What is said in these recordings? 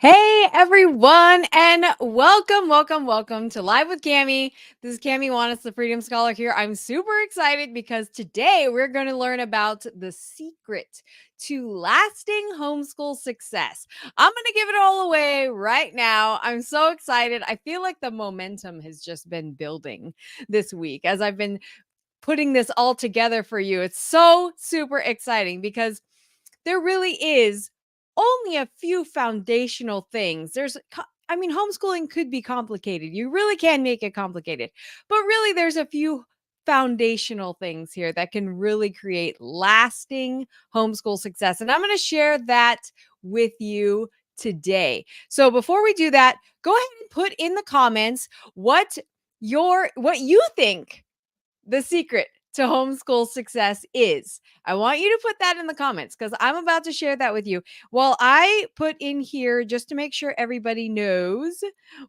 Hey everyone, and welcome to Live with Cami. This is Cami Wanis, the Freedom Scholar here. I'm super excited because today we're going to learn about the secret to lasting homeschool success. I'm going to give it all away right now. I'm so excited. I feel like the momentum has just been building this week as I've been putting this all together for you. It's so super exciting because there really is only a few foundational things. Homeschooling could be complicated. You really can make it complicated. But really, there's a few foundational things here that can really create lasting homeschool success. And I'm going to share that with you today. So before we do that, go ahead and put in the comments what you think the secret to homeschool success is. I want you to put that in the comments because I'm about to share that with you. Well, I put in here just to make sure everybody knows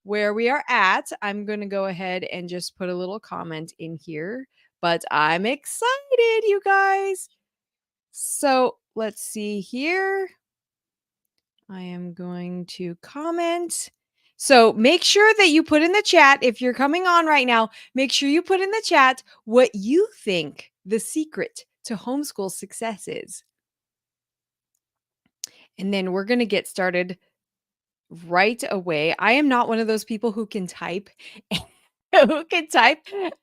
where we are at. I'm going to go ahead and just put a little comment in here, but I'm excited, you guys. So let's see here. I am going to comment. So make sure that you put in the chat, if you're coming on right now, make sure you put in the chat what you think the secret to homeschool success is. And then we're going to get started right away. I am not one of those people who can type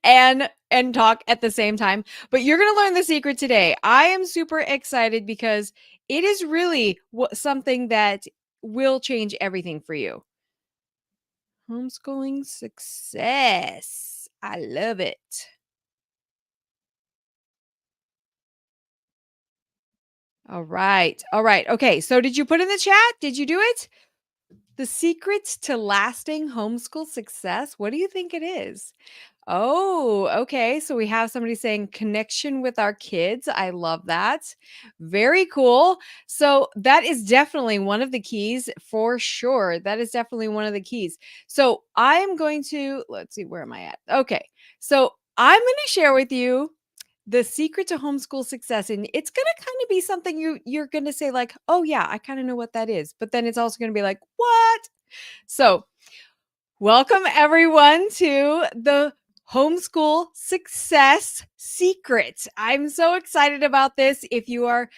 and talk at the same time, but you're going to learn the secret today. I am super excited because it is really something that will change everything for you. Homeschooling success. I love it. All right. All right. Okay. So did you put in the chat? Did you do it? The secret to lasting homeschool success. What do you think it is? Oh, okay. So we have somebody saying connection with our kids. I love that. Very cool. So that is definitely one of the keys for sure. That is definitely one of the keys. So I am going to, let's see, where am I at? Okay. So I'm going to share with you the secret to homeschool success, and it's going to kind of be something you're going to say like, oh yeah, I kind of know what that is, but then it's also going to be like, what? So welcome everyone to the Homeschool Success Secret. I'm so excited about this. If you are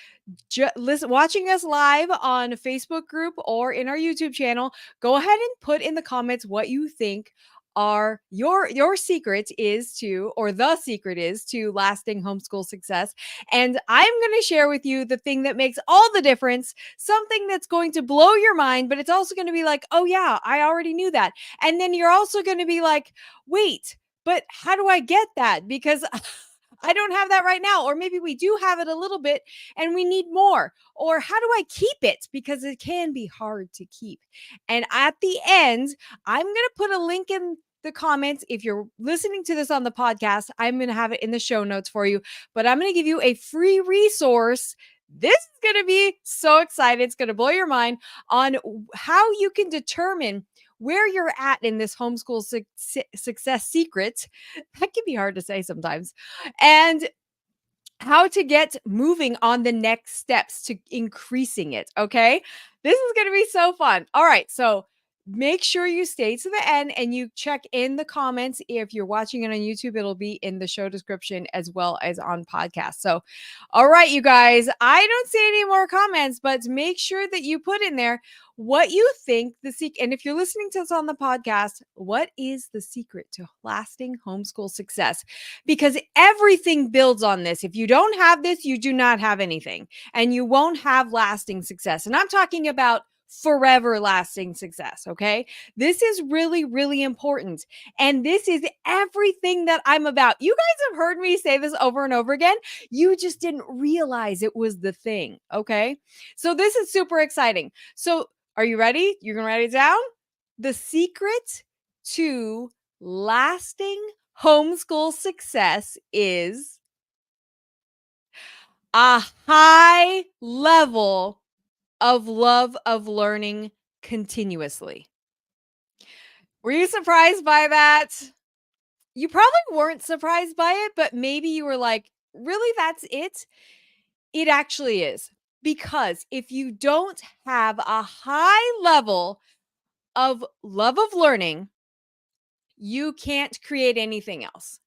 watching us live on Facebook group or in our YouTube channel, go ahead and put in the comments what you think are your secret is to, or the secret is to lasting homeschool success. And I'm going to share with you the thing that makes all the difference, something that's going to blow your mind, but it's also going to be like, oh yeah, I already knew that. And then you're also going to be like, wait, but how do I get that? Because I don't have that right now. Or maybe we do have it a little bit and we need more. Or how do I keep it? Because it can be hard to keep. And at the end, I'm going to put a link in the comments. If you're listening to this on the podcast, I'm going to have it in the show notes for you. But I'm going to give you a free resource. This is going to be so exciting. It's going to blow your mind on how you can determine where you're at in this homeschool success secret. That can be hard to say sometimes. And how to get moving on the next steps to increasing it. Okay. This is going to be so fun. All right. So make sure you stay to the end and you check in the comments. If you're watching it on YouTube, it'll be in the show description as well as on podcast. So, all right, you guys, I don't see any more comments, but make sure that you put in there what you think the secret. And if you're listening to this on the podcast, what is the secret to lasting homeschool success? Because everything builds on this. If you don't have this, you do not have anything and you won't have lasting success. And I'm talking about forever lasting success. Okay. This is really, really important. And this is everything that I'm about. You guys have heard me say this over and over again. You just didn't realize it was the thing. Okay. So this is super exciting. So are you ready? You're going to write it down? The secret to lasting homeschool success is a high level of love of learning continuously. Were you surprised by that? You probably weren't surprised by it, but maybe you were like, really, that's it? It actually is. Because if you don't have a high level of love of learning, you can't create anything else.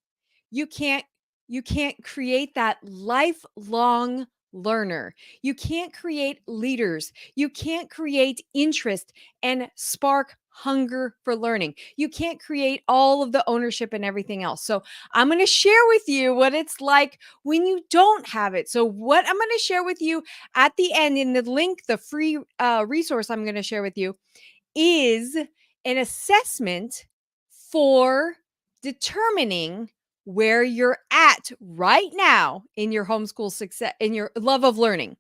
You can't you can't create that lifelong learner. You can't create leaders. You can't create interest and spark hunger for learning. You can't create all of the ownership and everything else. So, I'm going to share with you what it's like when you don't have it. So, what I'm going to share with you at the end in the link, the free resource I'm going to share with you is an assessment for determining where you're at right now in your homeschool success, in your love of learning.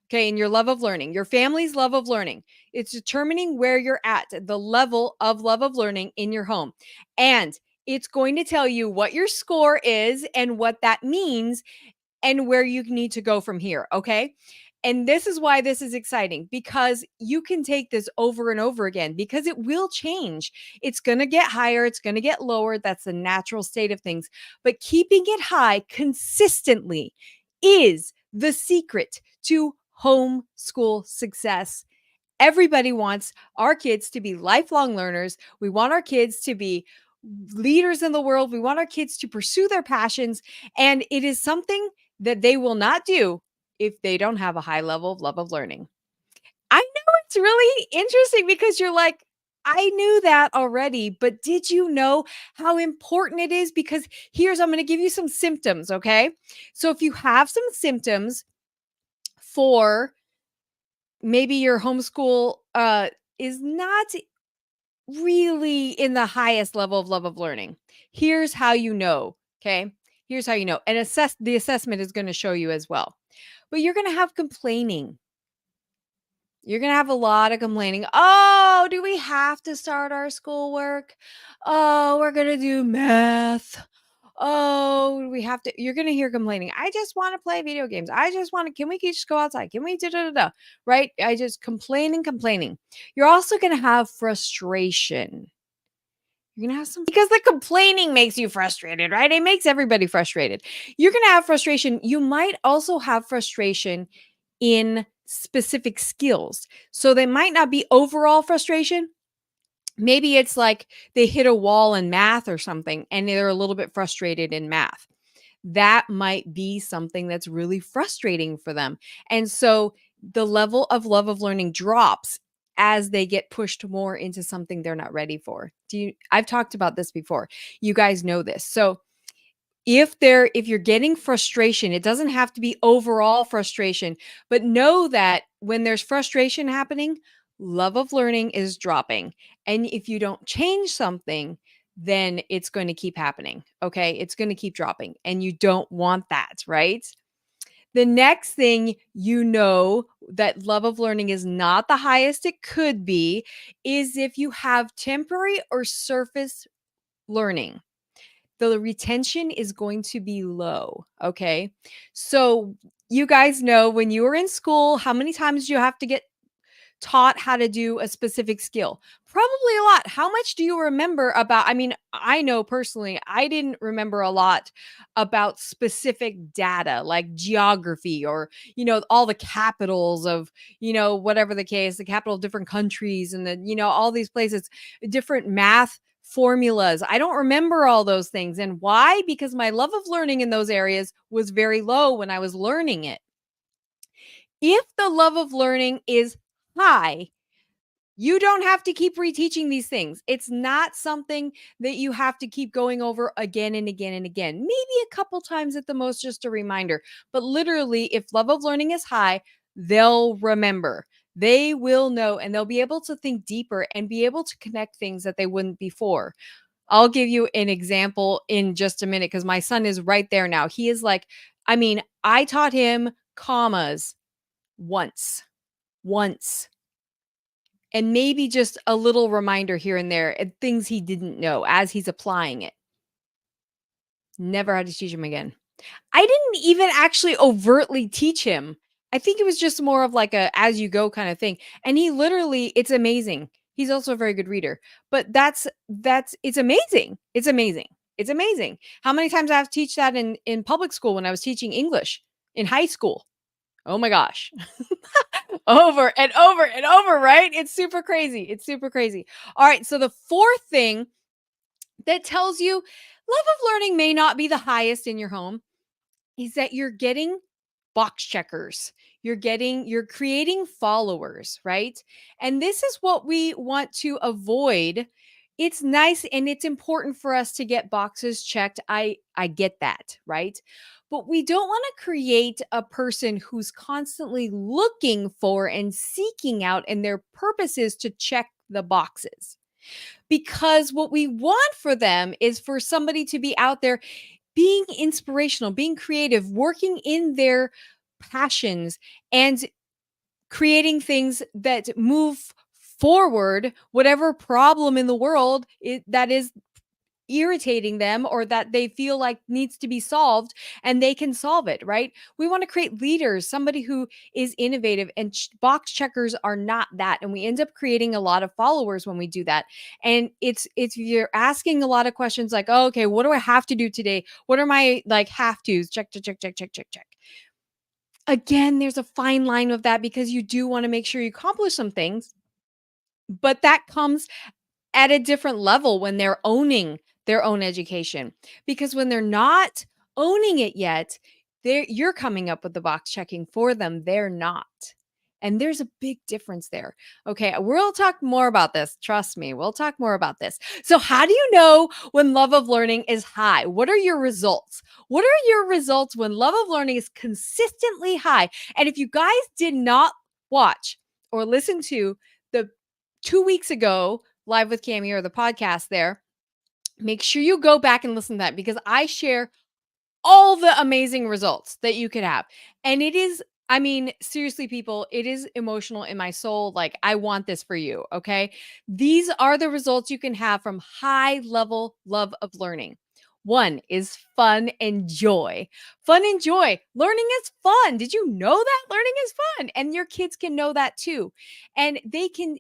Okay, in your love of learning, your family's love of learning. It's determining where you're at, the level of love of learning in your home. And it's going to tell you what your score is and what that means and where you need to go from here. Okay. And this is why this is exciting, because you can take this over and over again because it will change. It's going to get higher, it's going to get lower. That's the natural state of things. But keeping it high consistently is the secret to homeschool success. Everybody wants our kids to be lifelong learners. We want our kids to be leaders in the world. We want our kids to pursue their passions. And it is something that they will not do if they don't have a high level of love of learning. I know it's really interesting because you're like, I knew that already, but did you know how important it is? Because I'm going to give you some symptoms. Okay. So if you have some symptoms for maybe your homeschool is not really in the highest level of love of learning. Here's how you know, okay? Here's how you know. And the assessment is going to show you as well. But you're going to have complaining. You're going to have a lot of complaining. Oh, do we have to start our schoolwork? Oh, we're going to do math. Oh, we have to. You're going to hear complaining. I just want to play video games. I just want to. Can we just go outside? Can we da? Right? I just complaining. You're also going to have frustration. You're going to have some because the complaining makes you frustrated, right? It makes everybody frustrated. You're going to have frustration. You might also have frustration in specific skills. So they might not be overall frustration. Maybe it's like they hit a wall in math or something and they're a little bit frustrated in math. That might be something that's really frustrating for them. And so the level of love of learning drops as they get pushed more into something they're not ready for. I've talked about this before. You guys know this. So if you're getting frustration, it doesn't have to be overall frustration, but know that when there's frustration happening, love of learning is dropping. And if you don't change something, then it's going to keep happening. Okay. It's going to keep dropping and you don't want that, right? The next thing you know that love of learning is not the highest it could be is if you have temporary or surface learning. The retention is going to be low. Okay. So, you guys know when you were in school, how many times do you have to get taught how to do a specific skill? Probably a lot. How much do you remember about? I mean, I know personally, I didn't remember a lot about specific data like geography or, all the capitals of, whatever the case, the capital of different countries and all these places, different math formulas. I don't remember all those things. And why? Because my love of learning in those areas was very low when I was learning it. If the love of learning is high, you don't have to keep reteaching these things. It's not something that you have to keep going over again and again and again. Maybe a couple times at the most, just a reminder. But literally, if love of learning is high, they'll remember. They will know and they'll be able to think deeper and be able to connect things that they wouldn't before. I'll give you an example in just a minute because my son is right there now. He is like, I taught him commas once and maybe just a little reminder here and there and things he didn't know as he's applying it. Never had to teach him again. I didn't even actually overtly teach him. I think it was just more of like a as you go kind of thing. And he literally, it's amazing. He's also a very good reader. But it's amazing. It's amazing. It's amazing. How many times I have to teach that in public school when I was teaching English in high school? Oh my gosh. Over and over and over, right? It's super crazy. It's super crazy. All right. So the fourth thing that tells you love of learning may not be the highest in your home is that you're getting box checkers. You're creating followers, right? And this is what we want to avoid. It's nice and it's important for us to get boxes checked. I get that, right? But we don't want to create a person who's constantly looking for and seeking out, and their purpose is to check the boxes. Because what we want for them is for somebody to be out there being inspirational, being creative, working in their passions, and creating things that move forward whatever problem in the world that is irritating them or that they feel like needs to be solved, and they can solve it, right? We want to create leaders, somebody who is innovative, and box checkers are not that, and we end up creating a lot of followers when we do that. And it's you're asking a lot of questions like, oh, okay, what do I have to do today? What are my like have to's? Check. Again, there's a fine line of that because you do want to make sure you accomplish some things, but that comes at a different level when they're owning their own education. Because when they're not owning it yet, you're coming up with the box checking for them. They're not. And there's a big difference there. Okay, we'll talk more about this. Trust me, we'll talk more about this. So, how do you know when love of learning is high? What are your results? What are your results when love of learning is consistently high? And if you guys did not watch or listen to the 2 weeks ago Live with Cami or the podcast there, make sure you go back and listen to that because I share all the amazing results that you could have. And it is, I mean, seriously, people, it is emotional in my soul. Like, I want this for you. Okay. These are the results you can have from high level love of learning. One is fun and joy. Fun and joy. Learning is fun. Did you know that learning is fun? And your kids can know that too. And they can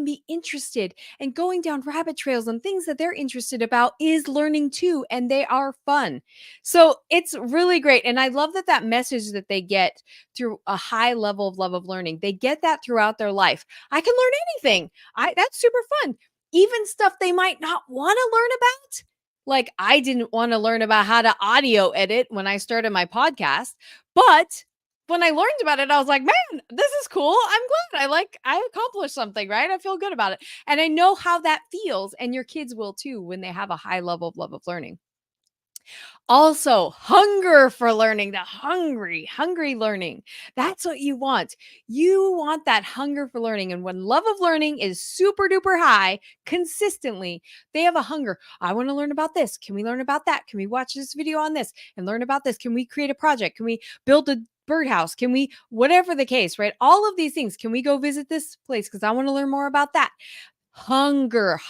be interested, and going down rabbit trails and things that they're interested about is learning too, and they are fun. So it's really great. And I love that message that they get through a high level of love of learning. They get that throughout their life. I can learn anything. That's super fun. Even stuff they might not want to learn about. Like, I didn't want to learn about how to audio edit when I started my podcast, but when I learned about it, I was like, man, this is cool. I'm glad I accomplished something, right? I feel good about it. And I know how that feels. And your kids will too when they have a high level of love of learning. Also, hunger for learning, the hungry learning. That's what you want. You want that hunger for learning. And when love of learning is super duper high consistently, they have a hunger. I want to learn about this. Can we learn about that? Can we watch this video on this and learn about this? Can we create a project? Can we build a birdhouse? Can we, whatever the case, right? All of these things. Can we go visit this place? Because I want to learn more about that. Hunger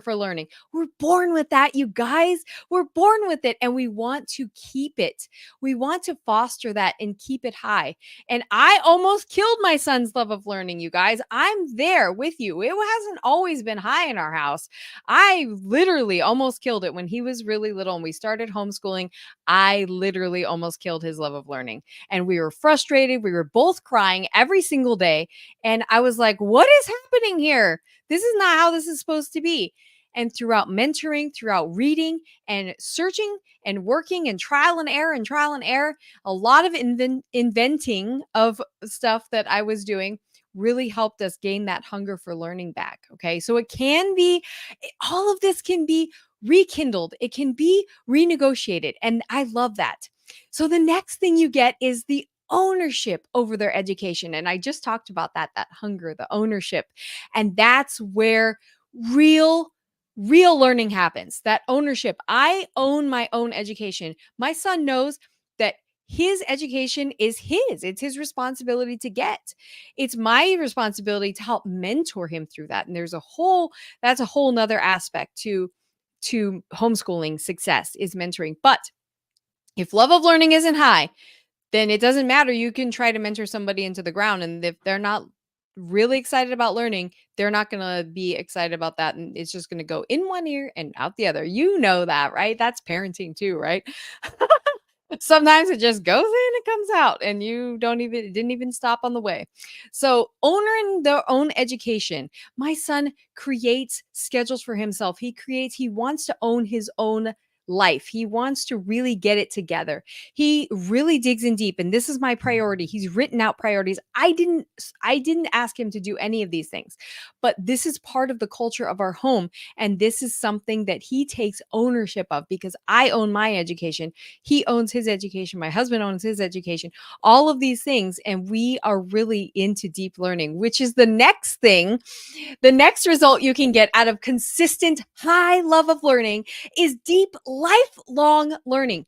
for learning. We're born with that, you guys. We're born with it, and we want to keep it. We want to foster that and keep it high. And I almost killed my son's love of learning, you guys. I'm there with you. It hasn't always been high in our house. I literally almost killed it when he was really little and we started homeschooling. I literally almost killed his love of learning. And we were frustrated. We were both crying every single day. And I was like, what is happening here? This is not how this is supposed to be. And throughout mentoring, throughout reading and searching and working and trial and error, a lot of inventing of stuff that I was doing really helped us gain that hunger for learning back. Okay. So it can be, all of this can be rekindled, it can be renegotiated. And I love that. So the next thing you get is the ownership over their education. And I just talked about that hunger, the ownership. And that's where real learning happens. That ownership. I own my own education. My son knows that his education is his. It's his responsibility to get. It's my responsibility to help mentor him through that. And that's a whole nother aspect to homeschooling success is mentoring. But if love of learning isn't high, then it doesn't matter. You can try to mentor somebody into the ground. And if they're not really excited about learning, they're not going to be excited about that. And it's just going to go in one ear and out the other. You know that, right? That's parenting too, right? Sometimes it just goes in and comes out, and you don't even it didn't even stop on the way. So, owning their own education. My son creates schedules for himself. He wants to own his own life. He wants to really get it together. He really digs in deep, and this is my priority. He's written out priorities. I didn't ask him to do any of these things. But this is part of the culture of our home, and this is something that he takes ownership of because I own my education, he owns his education, my husband owns his education, all of these things. And we are really into deep learning, which is the next thing. The next result you can get out of consistent high love of learning is deep lifelong learning.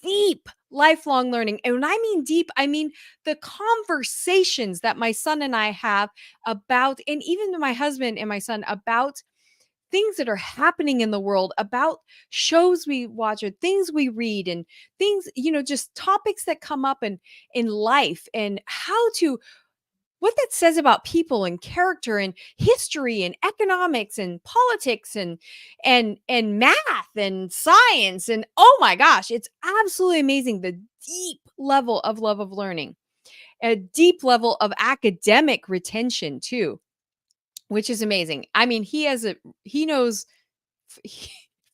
Deep lifelong learning. And when I mean deep, I mean the conversations that my son and I have about, and even my husband and my son, about things that are happening in the world, about shows we watch or things we read, and things, just topics that come up in life, and how to what that says about people and character and history and economics and politics and math and science. And oh my gosh, it's absolutely amazing, the deep level of love of learning, a deep level of academic retention too, which is amazing. I mean, he knows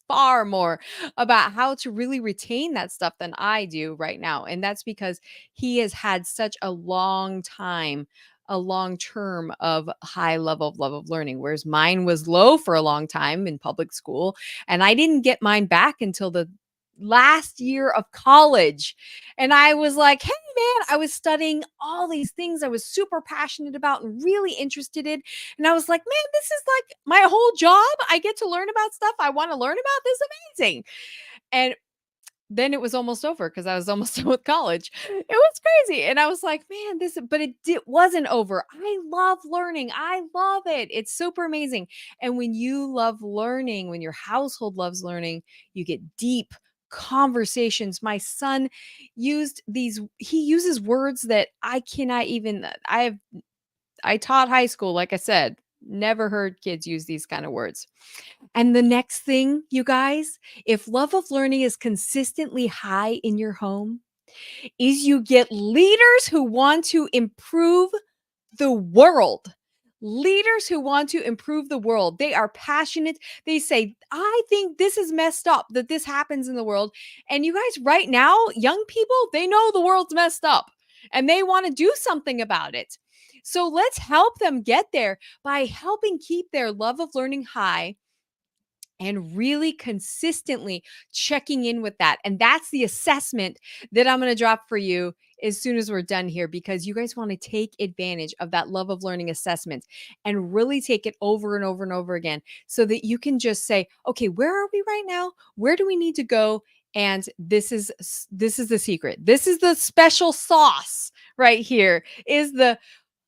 far more about how to really retain that stuff than I do right now. And that's because he has had such a long time, a long term of high level of love of learning, whereas mine was low for a long time in public school. And I didn't get mine back until the last year of college. And I was like, hey, man, I was studying all these things I was super passionate about and really interested in. And I was like, man, this is like my whole job. I get to learn about stuff I want to learn about. This is amazing. And then it was almost over because I was almost done with college. It was crazy. And I was like, man, but wasn't over. I love learning. I love it. It's super amazing. And when you love learning, when your household loves learning, you get deep conversations. My son he uses words that I cannot even, I taught high school, like I said, never heard kids use these kind of words. And the next thing, you guys, if love of learning is consistently high in your home, is you get leaders who want to improve the world. Leaders who want to improve the world. They are passionate. They say, I think this is messed up that this happens in the world. And you guys, right now, young people, they know the world's messed up and they want to do something about it. So let's help them get there by helping keep their love of learning high and really consistently checking in with that. And that's the assessment that I'm going to drop for you as soon as we're done here, because you guys want to take advantage of that love of learning assessment and really take it over and over and over again so that you can just say, okay, where are we right now? Where do we need to go? And this is the secret. This is the special sauce right here, is the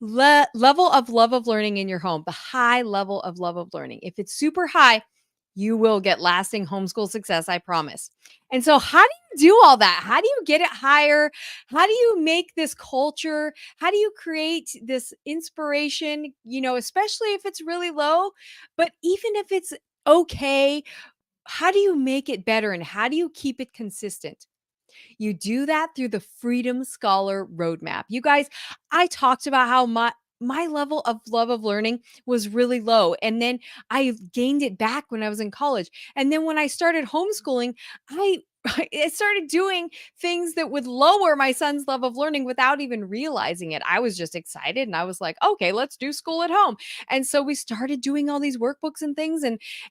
level of love of learning in your home, the high level of love of learning. If it's super high, you will get lasting homeschool success, I promise. And so, how do you do all that? How do you get it higher? How do you make this culture? How do you create this inspiration, especially if it's really low? But even if it's okay, how do you make it better and how do you keep it consistent? You do that through the Freedom Scholar Roadmap. You guys, I talked about how my level of love of learning was really low. And then I gained it back when I was in college. And then when I started homeschooling, I I started doing things that would lower my son's love of learning without even realizing it. I was just excited and I was like, okay, let's do school at home. And so we started doing all these workbooks and things,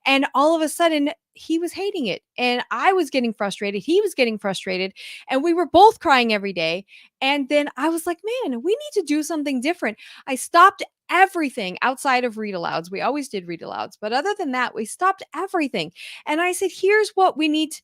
and all of a sudden he was hating it and I was getting frustrated. He was getting frustrated and we were both crying every day. And then I was like, man, we need to do something different. I stopped everything outside of read alouds. We always did read alouds, but other than that, we stopped everything. And I said, here's what we need.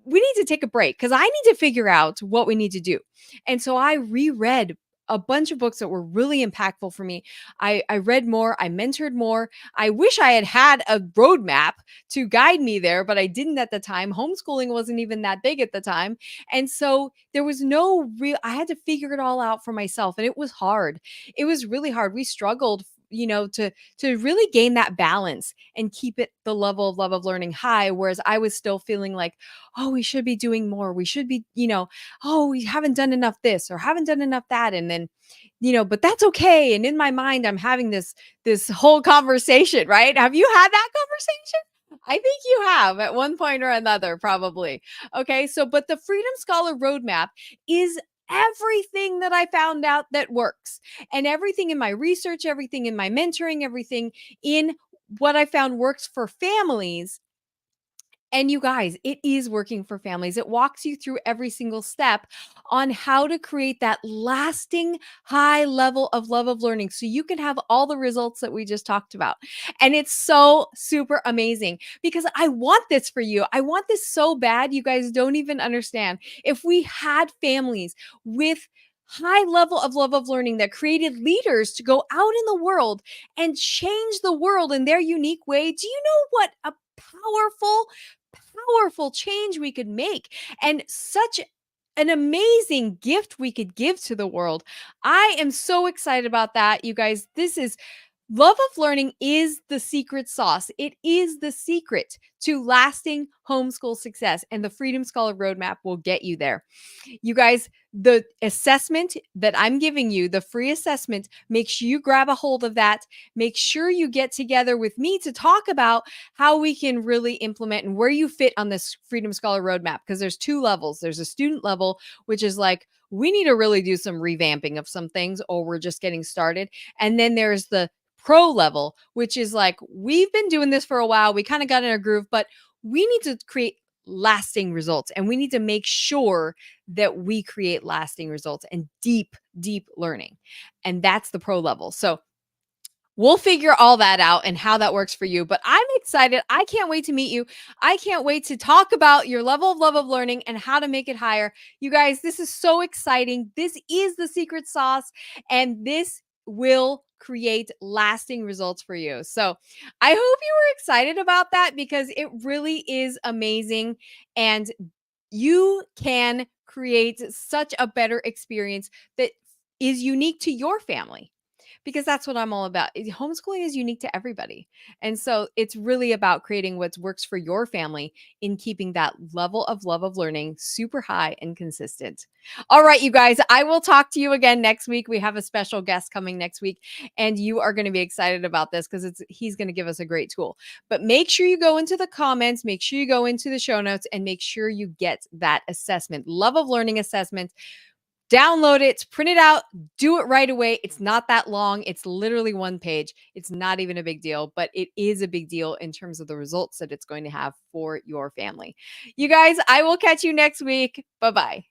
We need to take a break because I need to figure out what we need to do. And so I reread a bunch of books that were really impactful for me. I read more, I mentored more. I wish I had had a roadmap to guide me there, but I didn't at the time. Homeschooling wasn't even that big at the time. And so there was no real, I had to figure it all out for myself. And it was hard. It was really hard. We struggled. to really gain that balance and keep it the level of love of learning high, whereas I was still feeling like, oh, we should be doing more, we should be, oh, we haven't done enough this or haven't done enough that. And then, but that's okay. And in my mind, I'm having this whole conversation, right? Have you had that conversation? I think you have at one point or another, probably. Okay. So, but the Freedom Scholar Roadmap is everything that I found out that works, and everything in my research, everything in my mentoring, everything in what I found works for families. And you guys, it is working for families. It walks you through every single step on how to create that lasting high level of love of learning so you can have all the results that we just talked about. And it's so super amazing because I want this for you. I want this so bad. You guys don't even understand. If we had families with high level of love of learning that created leaders to go out in the world and change the world in their unique way, do you know what a powerful change we could make, and such an amazing gift we could give to the world? I am so excited about that, you guys. This is love of learning is the secret sauce. It is the secret to lasting homeschool success, and the Freedom Scholar Roadmap will get you there. You guys, the assessment that I'm giving you, the free assessment, make sure you grab a hold of that. Make sure you get together with me to talk about how we can really implement and where you fit on this Freedom Scholar Roadmap, because there's two levels. There's a student level, which is like, we need to really do some revamping of some things, or we're just getting started. And then there's the pro level, which is like, we've been doing this for a while. We kind of got in a groove, but we need to create lasting results, and we need to make sure that we create lasting results and deep learning. And that's the pro level. So we'll figure all that out and how that works for you. But I'm excited. I can't wait to meet you. I can't wait to talk about your level of love of learning and how to make it higher. You guys, this is so exciting. This is the secret sauce, and this will create lasting results for you. So I hope you were excited about that, because it really is amazing. And you can create such a better experience that is unique to your family, because that's what I'm all about. Homeschooling is unique to everybody. And so it's really about creating what works for your family in keeping that level of love of learning super high and consistent. All right, you guys, I will talk to you again next week. We have a special guest coming next week, and you are going to be excited about this because he's going to give us a great tool. But make sure you go into the comments, make sure you go into the show notes, and make sure you get that assessment, love of learning assessment. Download it, print it out, do it right away. It's not that long. It's literally one page. It's not even a big deal, but it is a big deal in terms of the results that it's going to have for your family. You guys, I will catch you next week. Bye-bye.